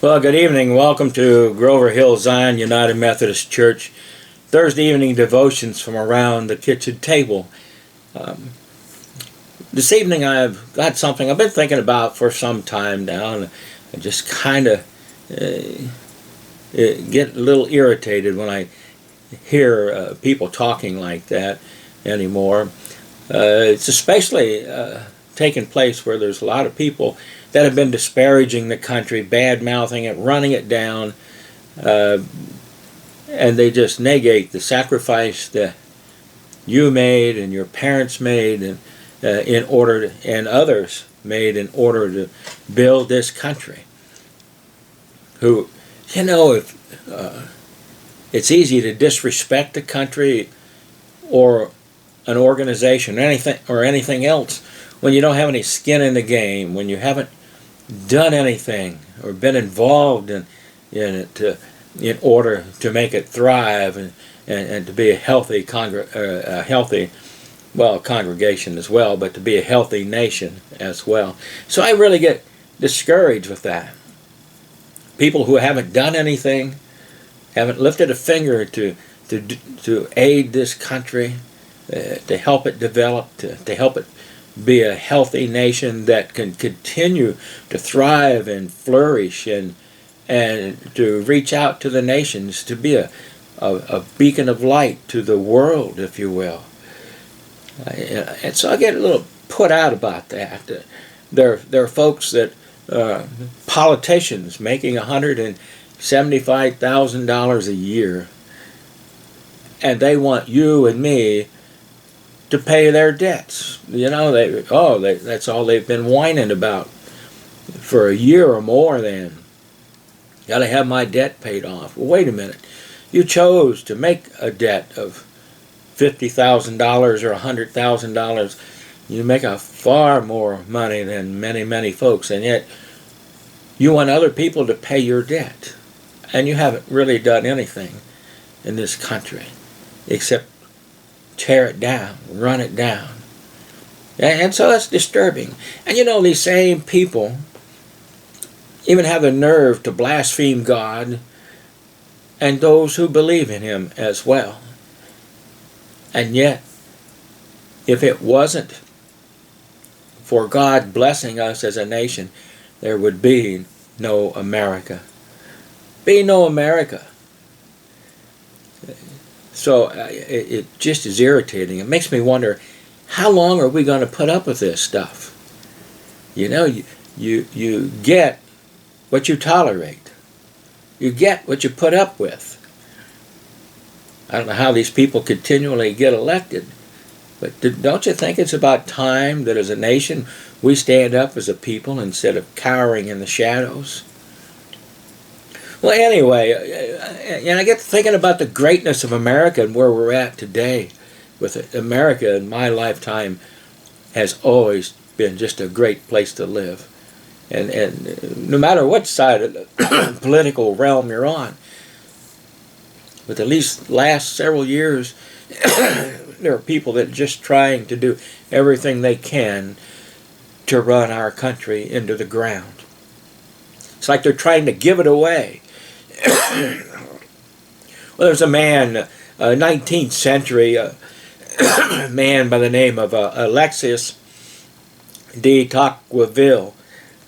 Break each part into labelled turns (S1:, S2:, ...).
S1: Well, good evening. Welcome to Grover Hill Zion United Methodist Church Thursday evening devotions from around the kitchen table. This evening I've got something I've been thinking about for some time now, and I just kind of get a little irritated when I hear people talking like that anymore. It's especially taking place where there's a lot of people that have been disparaging the country, bad-mouthing it, running it down, and they just negate the sacrifice that you made and your parents made and and others made in order to build this country. If it's easy to disrespect a country or an organization or anything else when you don't have any skin in the game, when you haven't done anything or been involved in it in order to make it thrive and to be a healthy congregation as well, but to be a healthy nation as well. So I really get discouraged with that. People who haven't done anything, haven't lifted a finger to aid this country, to help it develop, to help it be a healthy nation that can continue to thrive and flourish and to reach out to the nations, to be a beacon of light to the world, if you will. And so I get a little put out about that. There are folks that, politicians making $175,000 a year, and they want you and me to pay their debts. That's all they've been whining about for a year or more then. Got to have my debt paid off. Well, wait a minute. You chose to make a debt of $50,000 or $100,000. You make a far more money than many folks, and yet you want other people to pay your debt. And you haven't really done anything in this country except tear it down, run it down. And so that's disturbing. And these same people even have the nerve to blaspheme God and those who believe in Him as well. And yet, if it wasn't for God blessing us as a nation, there would be no America. Be no America. So it just is irritating. It makes me wonder, how long are we going to put up with this stuff? You get what you tolerate. You get what you put up with. I don't know how these people continually get elected, but don't you think it's about time that as a nation we stand up as a people instead of cowering in the shadows? Well, anyway, I get thinking about the greatness of America and where we're at today. With it. America in my lifetime has always been just a great place to live. And no matter what side of the political realm you're on. But at least last several years, there are people that are just trying to do everything they can to run our country into the ground. It's like they're trying to give it away. Well, there's a man, a 19th century man by the name of Alexis de Tocqueville.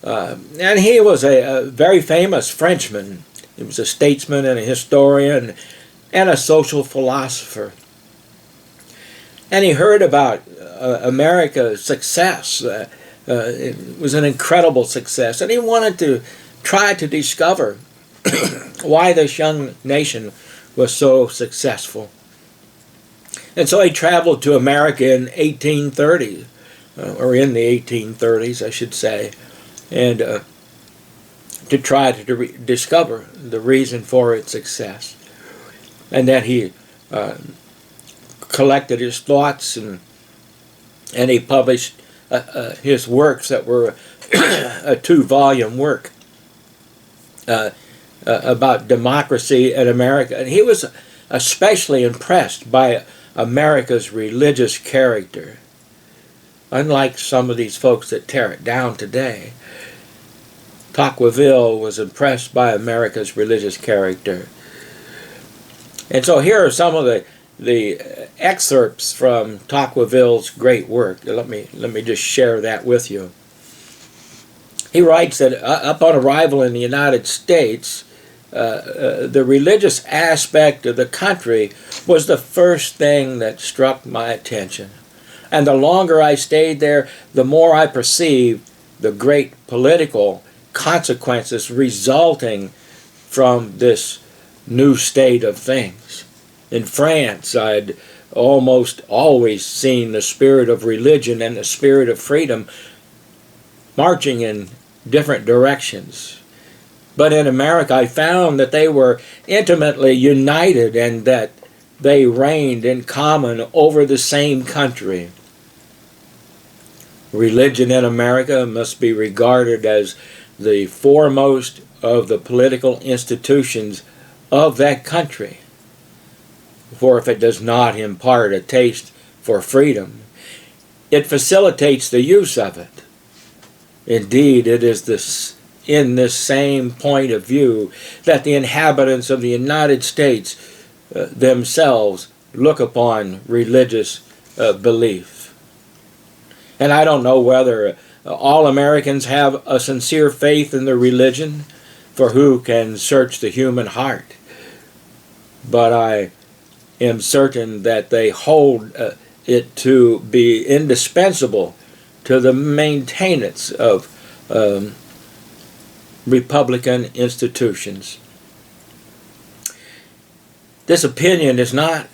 S1: And he was a very famous Frenchman. He was a statesman and a historian and a social philosopher. And he heard about America's success. It was an incredible success. And he wanted to try to discover why this young nation was so successful. And so he traveled to America in 1830, or in the 1830s, I should say, and to try to discover the reason for its success. And then he collected his thoughts and he published his works that were a 2-volume work about democracy in America. And he was especially impressed by America's religious character. Unlike some of these folks that tear it down today, Tocqueville was impressed by America's religious character. And so here are some of the excerpts from Tocqueville's great work. Let me just share that with you. He writes that upon arrival in the United States, the religious aspect of the country was the first thing that struck my attention. And the longer I stayed there, the more I perceived the great political consequences resulting from this new state of things. In France, I'd almost always seen the spirit of religion and the spirit of freedom marching in different directions. But in America, I found that they were intimately united and that they reigned in common over the same country. Religion in America must be regarded as the foremost of the political institutions of that country. For if it does not impart a taste for freedom, it facilitates the use of it. Indeed, it is in this same point of view that the inhabitants of the United States themselves look upon religious belief. And I don't know whether all Americans have a sincere faith in their religion, for who can search the human heart? But I am certain that they hold it to be indispensable to the maintenance of Republican institutions. This opinion is not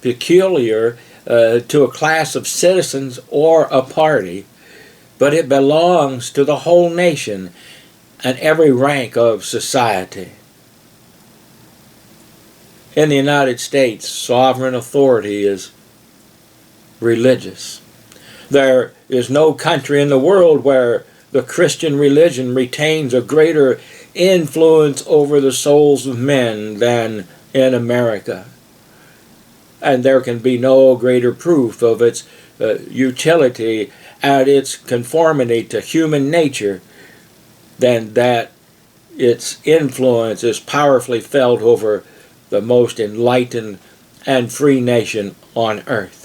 S1: peculiar to a class of citizens or a party, but it belongs to the whole nation and every rank of society. In the United States, sovereign authority is religious. There is no country in the world where the Christian religion retains a greater influence over the souls of men than in America. And there can be no greater proof of its utility and its conformity to human nature than that its influence is powerfully felt over the most enlightened and free nation on earth.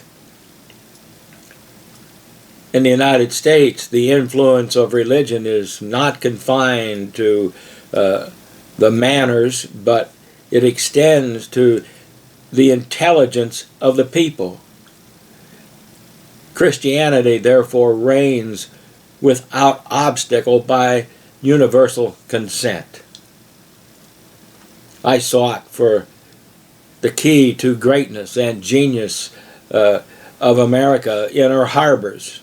S1: In the United States, the influence of religion is not confined to the manners, but it extends to the intelligence of the people. Christianity, therefore, reigns without obstacle by universal consent. I sought for the key to greatness and genius of America in her harbors,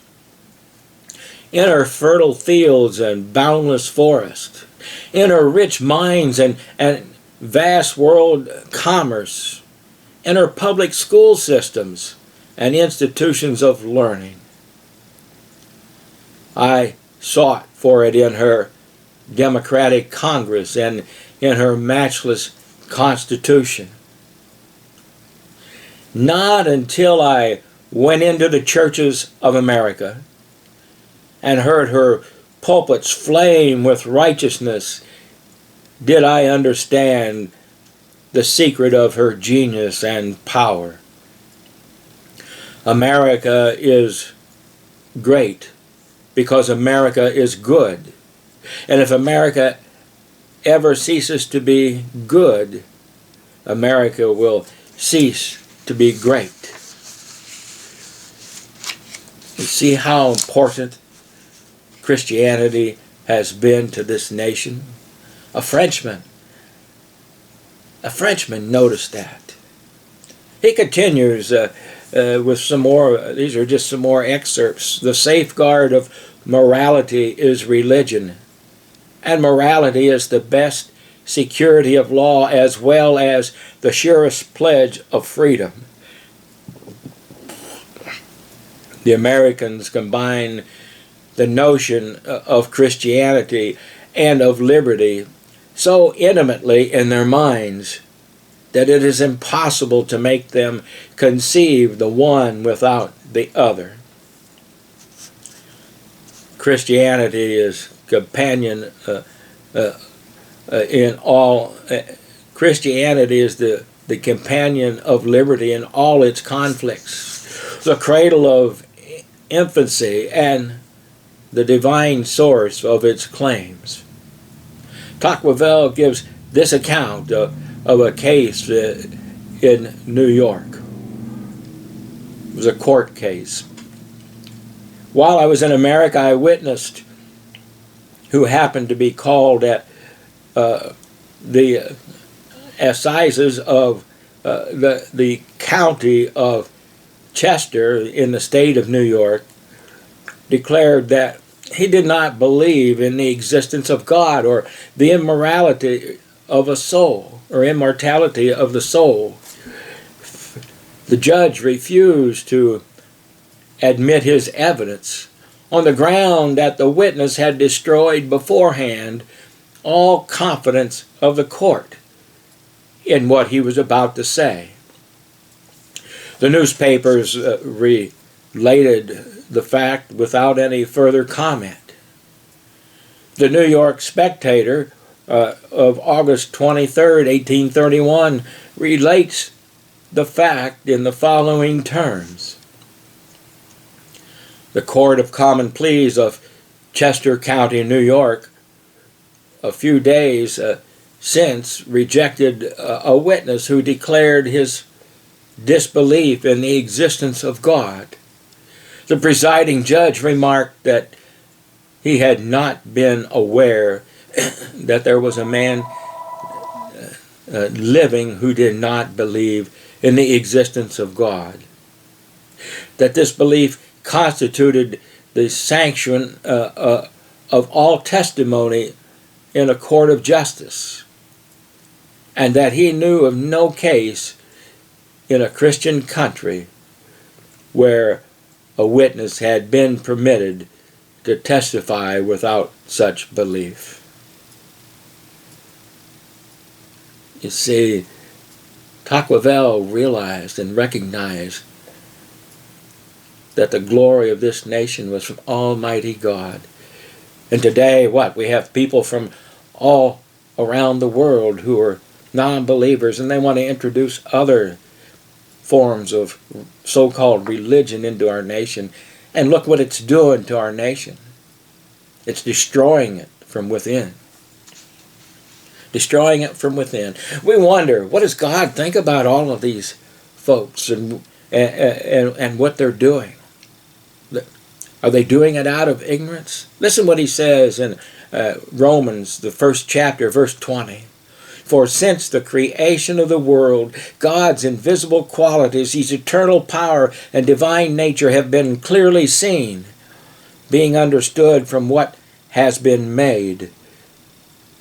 S1: in her fertile fields and boundless forests, in her rich mines and vast world commerce, in her public school systems and institutions of learning. I sought for it in her democratic Congress and in her matchless Constitution. Not until I went into the churches of America and heard her pulpits flame with righteousness did I understand the secret of her genius and power. America is great because America is good. And if America ever ceases to be good, America will cease to be great. You see how important Christianity has been to this nation? A Frenchman noticed that. He continues with some more, these are just some more excerpts. The safeguard of morality is religion, and morality is the best security of law as well as the surest pledge of freedom. The Americans combine the notion of Christianity and of liberty so intimately in their minds that it is impossible to make them conceive the one without the other. Christianity is companion in all. Christianity is the companion of liberty in all its conflicts, the cradle of infancy, and the divine source of its claims. Tocqueville gives this account of a case in New York. It was a court case. While I was in America, I witnessed who happened to be called at the assizes of the county of Chester in the state of New York, declared that he did not believe in the existence of God or the immorality of a soul or immortality of the soul. The judge refused to admit his evidence on the ground that the witness had destroyed beforehand all confidence of the court in what he was about to say. The newspapers related the fact without any further comment. The New York Spectator of August 23rd, 1831 relates the fact in the following terms. The Court of Common Pleas of Chester County, New York, a few days since rejected a witness who declared his disbelief in the existence of God. The presiding judge remarked that he had not been aware that there was a man living who did not believe in the existence of God. That this belief constituted the sanction of all testimony in a court of justice, and that he knew of no case in a Christian country where a witness had been permitted to testify without such belief. You see, Tocqueville realized and recognized that the glory of this nation was from Almighty God. And today, we have people from all around the world who are non-believers, and they want to introduce other forms of so-called religion into our nation. And look what it's doing to our nation. It's destroying it from within. Destroying it from within. We wonder, what does God think about all of these folks and what they're doing? Are they doing it out of ignorance? Listen what he says in Romans, the 1st chapter, verse 20. For since the creation of the world, God's invisible qualities, his eternal power and divine nature have been clearly seen, being understood from what has been made,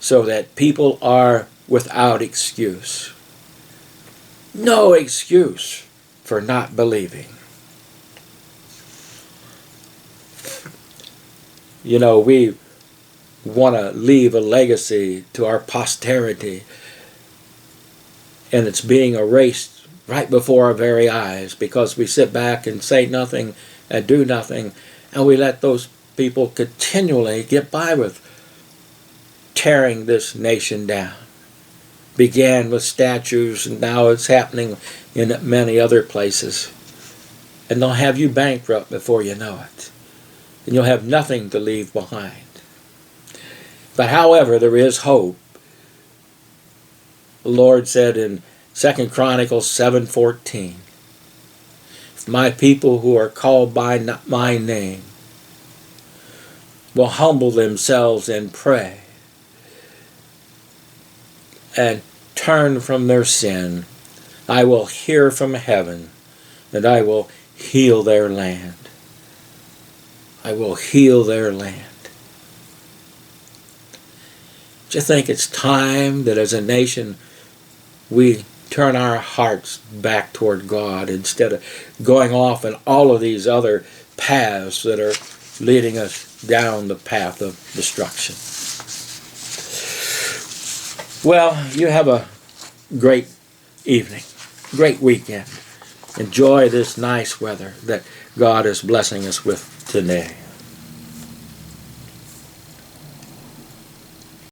S1: so that people are without excuse. No excuse for not believing. You know, we want to leave a legacy to our posterity, and it's being erased right before our very eyes because we sit back and say nothing and do nothing, and we let those people continually get by with tearing this nation down. Began with statues, and now it's happening in many other places. And they'll have you bankrupt before you know it. And you'll have nothing to leave behind. But however, there is hope. The Lord said in 2 Chronicles 7:14, if my people who are called by my name will humble themselves and pray and turn from their sin, I will hear from heaven and I will heal their land. I will heal their land. Do you think it's time that as a nation we turn our hearts back toward God instead of going off in all of these other paths that are leading us down the path of destruction? Well, you have a great evening, great weekend. Enjoy this nice weather that God is blessing us with today.